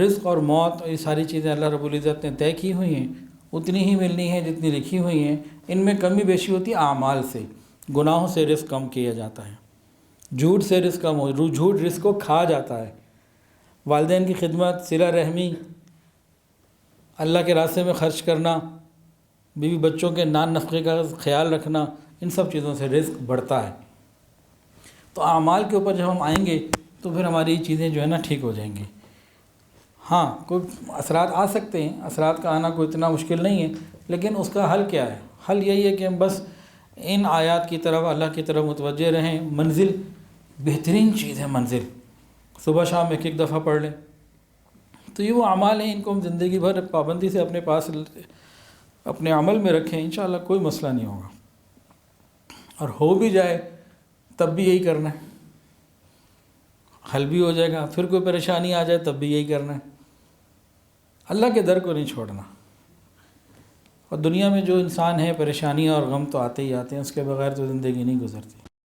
رزق اور موت اور یہ ساری چیزیں اللہ رب العزت نے طے کی ہوئی ہیں، اتنی ہی ملنی ہے جتنی لکھی ہوئی ہیں۔ ان میں کمی بیشی ہوتی ہے اعمال سے، گناہوں سے رزق کم کیا جاتا ہے، جھوٹ سے رزق کم ہو، جھوٹ رزق کو کھا جاتا ہے۔ والدین کی خدمت، صلہ رحمی، اللہ کے راستے میں خرچ کرنا، بیوی بچوں کے نان نفقے کا خیال رکھنا، ان سب چیزوں سے رزق بڑھتا ہے۔ تو اعمال کے اوپر جب ہم آئیں گے تو پھر ہماری چیزیں جو ہے نا ٹھیک ہو جائیں گی۔ ہاں کوئی اثرات آ سکتے ہیں، اثرات کا آنا کوئی اتنا مشکل نہیں ہے، لیکن اس کا حل کیا ہے؟ حل یہی ہے کہ ہم بس ان آیات کی طرف، اللہ کی طرف متوجہ رہیں۔ منزل بہترین چیز ہے، منزل صبح شام ایک ایک دفعہ پڑھ لیں۔ تو یہ وہ اعمال ہیں، ان کو ہم زندگی بھر پابندی سے اپنے پاس اپنے عمل میں رکھیں، انشاءاللہ کوئی مسئلہ نہیں ہوگا۔ اور ہو بھی جائے تب بھی یہی کرنا ہے، حل بھی ہو جائے گا۔ پھر کوئی پریشانی آ جائے تب بھی یہی کرنا ہے، اللہ کے در کو نہیں چھوڑنا۔ اور دنیا میں جو انسان ہے، پریشانیاں اور غم تو آتے ہی آتے ہیں، اس کے بغیر تو زندگی نہیں گزرتی۔